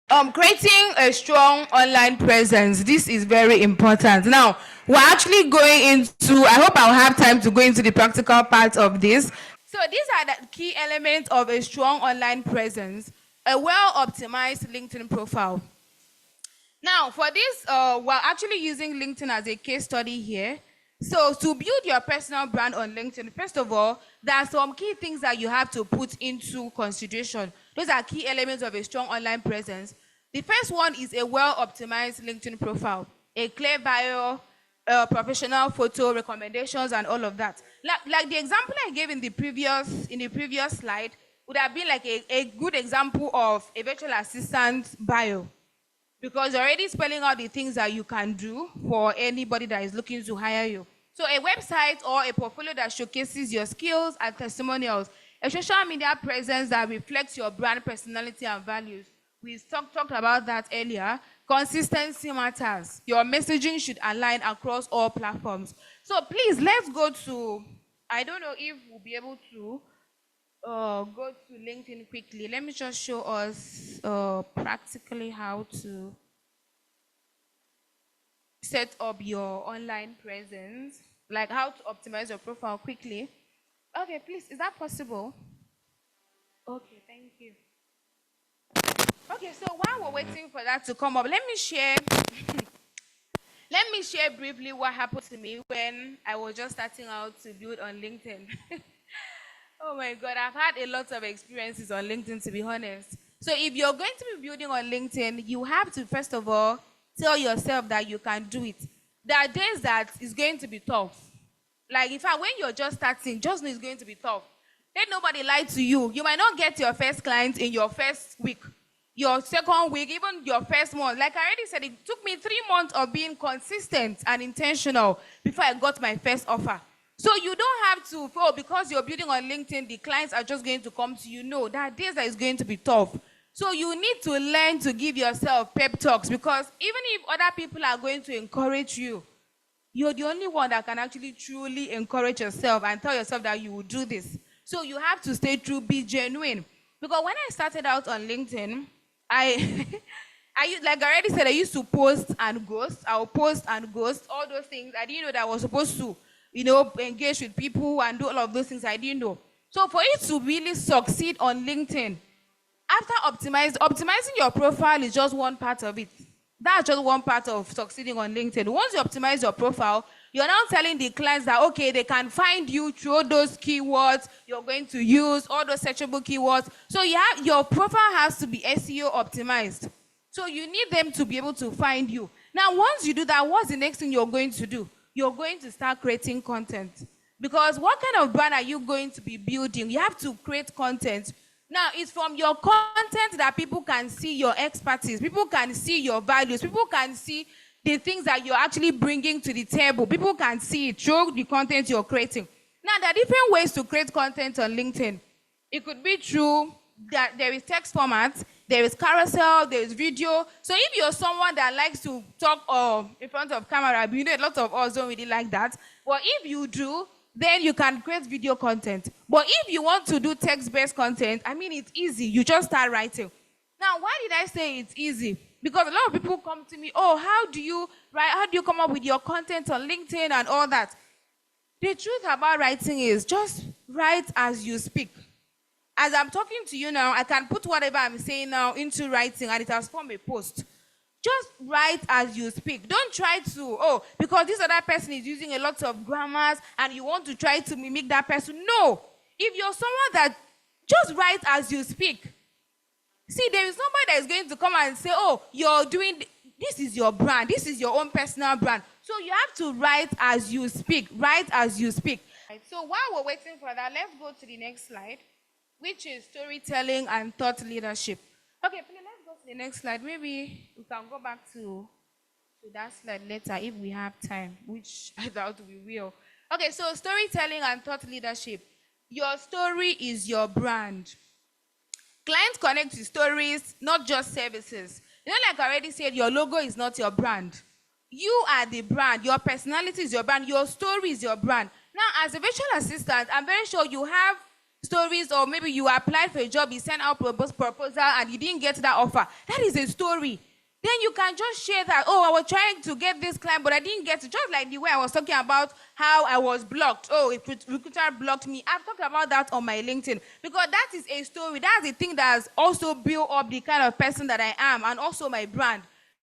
Creating a strong online presence. This is very important. Now, we're actually going into, I hope I'll have time to go into the practical part of this. So these are the key elements of a strong online presence. A well-optimized LinkedIn profile. Now, for this, we're actually using LinkedIn as a case study here. So, to build your personal brand on LinkedIn, first of all, there are some key things that you have to put into consideration. Those are key elements of a strong online presence. The first one is a well-optimized LinkedIn profile, a clear bio, professional photo, recommendations, and all of that. Like the example I gave in the previous slide would have been like a good example of a virtual assistant bio, because you're already spelling out the things that you can do for anybody that is looking to hire you. So a website or a portfolio that showcases your skills and testimonials, a social media presence that reflects your brand personality and values. We talked about that earlier. Consistency matters. Your messaging should align across all platforms. So please, let's go to, I don't know if we'll be able to go to LinkedIn quickly. Let me just show us practically how to set up your online presence, like how to optimize your profile quickly. Okay, please, is that possible? Okay, thank you. Okay, so while we're waiting for that to come up, let me share let me share briefly what happened to me when I was just starting out to build on LinkedIn. Oh my God, I've had a lot of experiences on LinkedIn, to be honest. So if you're going to be building on LinkedIn, you have to, first of all, tell yourself that you can do it. There are days that it's going to be tough. Like, in fact, when you're just starting, just know it's going to be tough. Let nobody lie to you. You might not get your first client in your first week, your second week, even your first month. Like I already said, it took me 3 months of being consistent and intentional before I got my first offer. So you don't have to, oh, because you're building on LinkedIn, the clients are just going to come to you. No, there are days that is going to be tough. So you need to learn to give yourself pep talks, because even if other people are going to encourage you, you're the only one that can actually truly encourage yourself and tell yourself that you will do this. So you have to stay true, be genuine. Because when I started out on LinkedIn, I, like I already said, I used to post and ghost. I'll post and ghost, all those things. I didn't know that I was supposed to, engage with people and do all of those things. I didn't know. So for you to really succeed on LinkedIn, after optimizing your profile is just one part of it. That's just one part of succeeding on LinkedIn. Once you optimize your profile, you're now telling the clients that, okay, they can find you through those keywords you're going to use, all those searchable keywords. So your profile has to be SEO optimized. So you need them to be able to find you. Now, once you do that, what's the next thing you're going to do? You're going to start creating content. Because what kind of brand are you going to be building? You have to create content. Now, it's from your content that people can see your expertise. People can see your values. People can see the things that you're actually bringing to the table. People can see it through the content you're creating. Now, there are different ways to create content on LinkedIn. It could be through that there is text format, there is carousel, there is video. So if you're someone that likes to talk in front of camera, you know a lot of us don't really like that. But if you do, then you can create video content. But if you want to do text-based content, I mean, it's easy. You just start writing. Now, why did I say it's easy? Because a lot of people come to me, oh, how do you write? How do you come up with your content on LinkedIn and all that? The truth about writing is just write as you speak. As I'm talking to you now, I can put whatever I'm saying now into writing and it has formed a post. Just write as you speak. Don't try to, because this other person is using a lot of grammars and you want to try to mimic that person. No. If you're someone that just write as you speak. See, there is somebody that is going to come and say, oh, you're doing, this is your brand. This is your own personal brand. So you have to write as you speak. Write as you speak. Right, so while we're waiting for that, let's go to the next slide, which is storytelling and thought leadership. Okay, please, let's go to the next slide. Maybe we can go back to that slide later if we have time, which I doubt we will. Okay, so storytelling and thought leadership. Your story is your brand. Clients connect to stories, not just services. Like I already said, your logo is not your brand. You are the brand. Your personality is your brand. Your story is your brand. Now, as a virtual assistant, I'm very sure you have stories, or maybe you applied for a job, you sent out proposal and you didn't get that offer. That is a story. Then you can just share that, oh, I was trying to get this client, but I didn't get it. Just like the way I was talking about how I was blocked. Oh, a recruiter blocked me. I've talked about that on my LinkedIn because that is a story. That's a thing that has also built up the kind of person that I am and also my brand.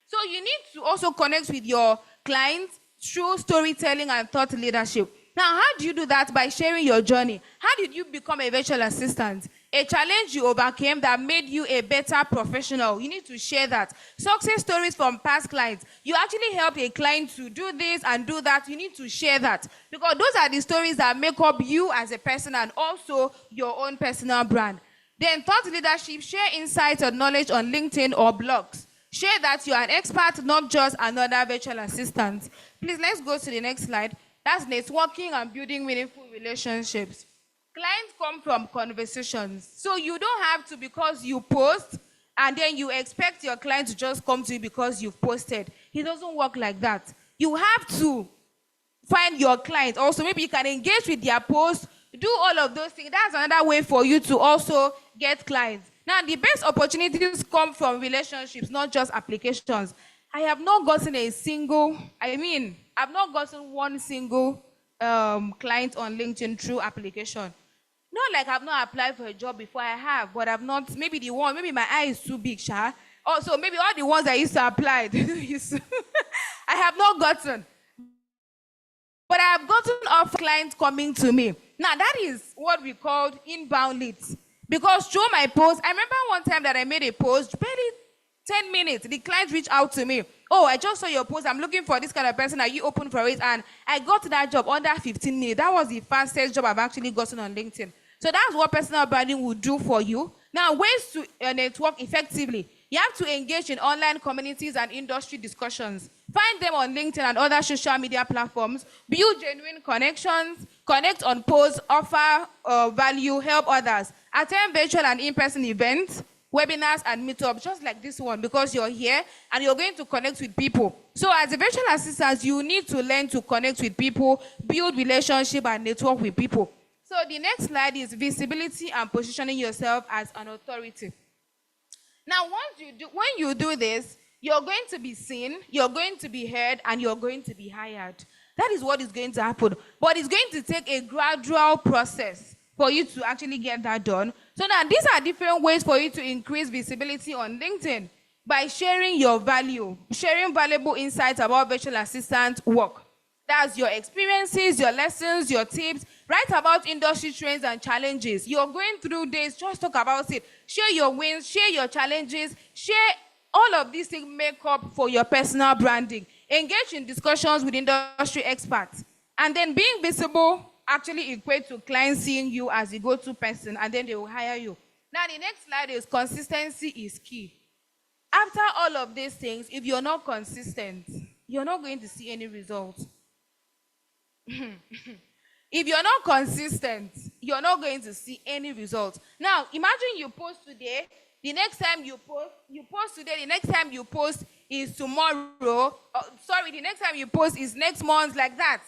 So you need to also connect with your clients through storytelling and thought leadership. Now, how do you do that? By sharing your journey. How did you become a virtual assistant? A challenge you overcame that made you a better professional. You need to share that. Success stories from past clients. You actually helped a client to do this and do that. You need to share that. Because those are the stories that make up you as a person and also your own personal brand. Then thought leadership. Share insights or knowledge on LinkedIn or blogs. Share that you are an expert, not just another virtual assistant. Please, let's go to the next slide. That's networking and building meaningful relationships. Clients come from conversations. So you don't have to, because you post, and then you expect your client to just come to you because you've posted. It doesn't work like that. You have to find your client. Also, maybe you can engage with their post, do all of those things. That's another way for you to also get clients. Now, the best opportunities come from relationships, not just applications. I have not gotten I've not gotten one single client on LinkedIn through application. Not like I've not applied for a job before, I have, but I've not, maybe my eye is too big, Sha. Also, maybe all the ones I used to apply, I have not gotten. But I have gotten off clients coming to me. Now, that is what we called inbound leads. Because through my post, I remember one time that I made a post, barely 10 minutes, the client reached out to me. Oh, I just saw your post. I'm looking for this kind of person. Are you open for it? And I got that job under 15 minutes. That was the fastest job I've actually gotten on LinkedIn. So that's what personal branding will do for you. Now, ways to network effectively. You have to engage in online communities and industry discussions. Find them on LinkedIn and other social media platforms. Build genuine connections. Connect on posts. Offer value. Help others. Attend virtual and in-person events, webinars, and meetups, just like this one, because you're here and you're going to connect with people. So as a virtual assistant, you need to learn to connect with people, build relationship, and network with people. So the next slide is visibility and positioning yourself as an authority. Now, when you do this, you're going to be seen, you're going to be heard, and you're going to be hired. That is what is going to happen. But it's going to take a gradual process for you to actually get that done. So now these are different ways for you to increase visibility on LinkedIn by sharing your value, sharing valuable insights about virtual assistant work. That's your experiences, your lessons, your tips. Write about industry trends and challenges. You're going through this, just talk about it. Share your wins, share your challenges, share all of these things make up for your personal branding. Engage in discussions with industry experts. And then being visible actually equates to clients seeing you as a go-to person, and then they will hire you. Now, the next slide is consistency is key. After all of these things, if you're not consistent, you're not going to see any results. If you're not consistent, you're not going to see any results. Now, imagine you post today, the next time you post today, the next time you post is tomorrow. The next time you post is next month, like that.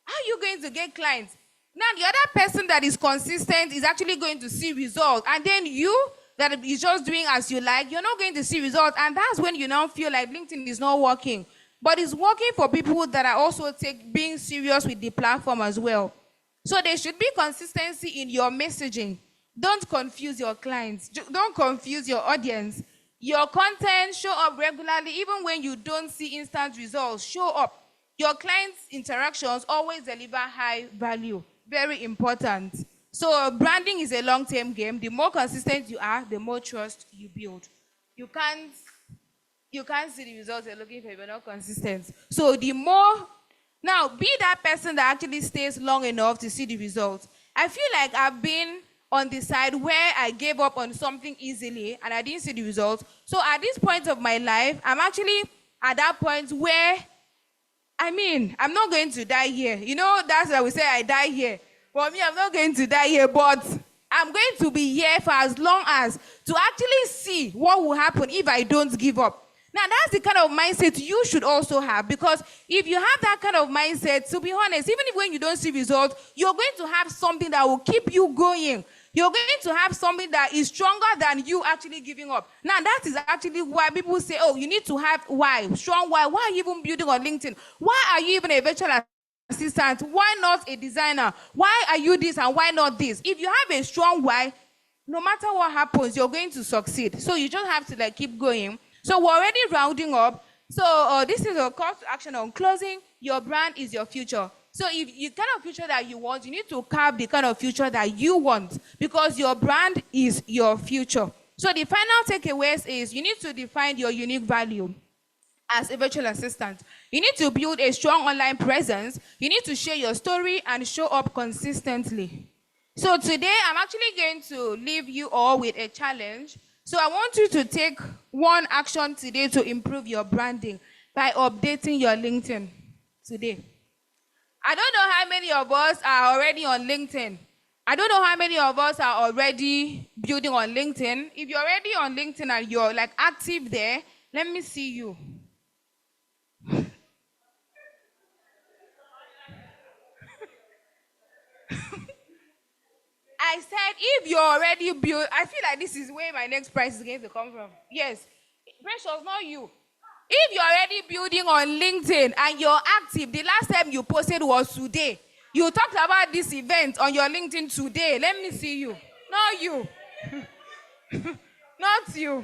How are you going to get clients? Now, the other person that is consistent is actually going to see results. And then you, that is just doing as you like, you're not going to see results. And that's when you now feel like LinkedIn is not working. But it's working for people that are also being serious with the platform as well. So there should be consistency in your messaging. Don't confuse your clients. Don't confuse your audience. Your content, show up regularly. Even when you don't see instant results, show up. Your clients' interactions always deliver high value. Very important. So branding is a long-term game. The more consistent you are, the more trust you build. You can't see the results you're looking for if you're not consistent. So now be that person that actually stays long enough to see the results. I feel like I've been on the side where I gave up on something easily and I didn't see the results. So at this point of my life, I'm actually at that point where, I'm not going to die here. You know, that's why we say I die here. For me, I'm not going to die here, but I'm going to be here for as long as to actually see what will happen if I don't give up. Now, that's the kind of mindset you should also have, because if you have that kind of mindset, to be honest, even if when you don't see results, you're going to have something that will keep you going. you're going to have something that is stronger than you actually giving up. Now, that is actually why people say, oh, you need to have why, strong why. Why are you even building on LinkedIn? Why are you even a virtual assistant? Why not a designer? Why are you this and why not this? If you have a strong why, no matter what happens, you're going to succeed. So you just have to like keep going. So we're already rounding up. So this is a call to action on closing. Your brand is your future. So if you kind of future that you want, you need to carve the kind of future that you want because your brand is your future. So the final takeaways is you need to define your unique value as a virtual assistant. You need to build a strong online presence. You need to share your story and show up consistently. So today, I'm actually going to leave you all with a challenge. So I want you to take one action today to improve your branding by updating your LinkedIn today. I don't know how many of us are already on LinkedIn. I don't know how many of us are already building on LinkedIn. If you're already on LinkedIn and you're like active there, let me see you. I said, if you're already built, I feel like this is where my next prize is going to come from. Yes. Precious, not you. If you're already building on LinkedIn and you're active, the last time you posted was today. You talked about this event on your LinkedIn today. Let me see you. Not you. Not you.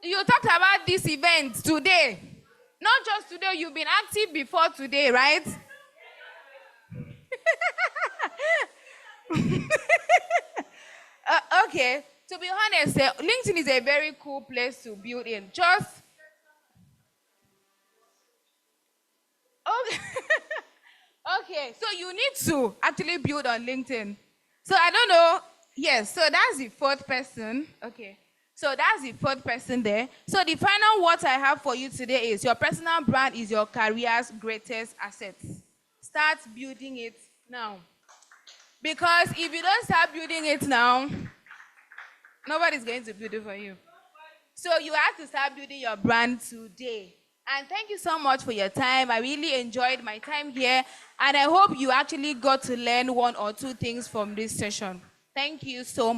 You talked about this event today. Not just today, you've been active before today, right? Okay, to be honest, LinkedIn is a very cool place to build in. Just okay. Okay, so you need to actually build on LinkedIn. So I don't know. Yes, so that's the fourth person. Okay. So that's the fourth person there. So the final what I have for you today is your personal brand is your career's greatest asset. Start building it now. Because if you don't start building it now, nobody's going to build it for you. So you have to start building your brand today. And thank you so much for your time. I really enjoyed my time here. And I hope you actually got to learn one or two things from this session. Thank you so much.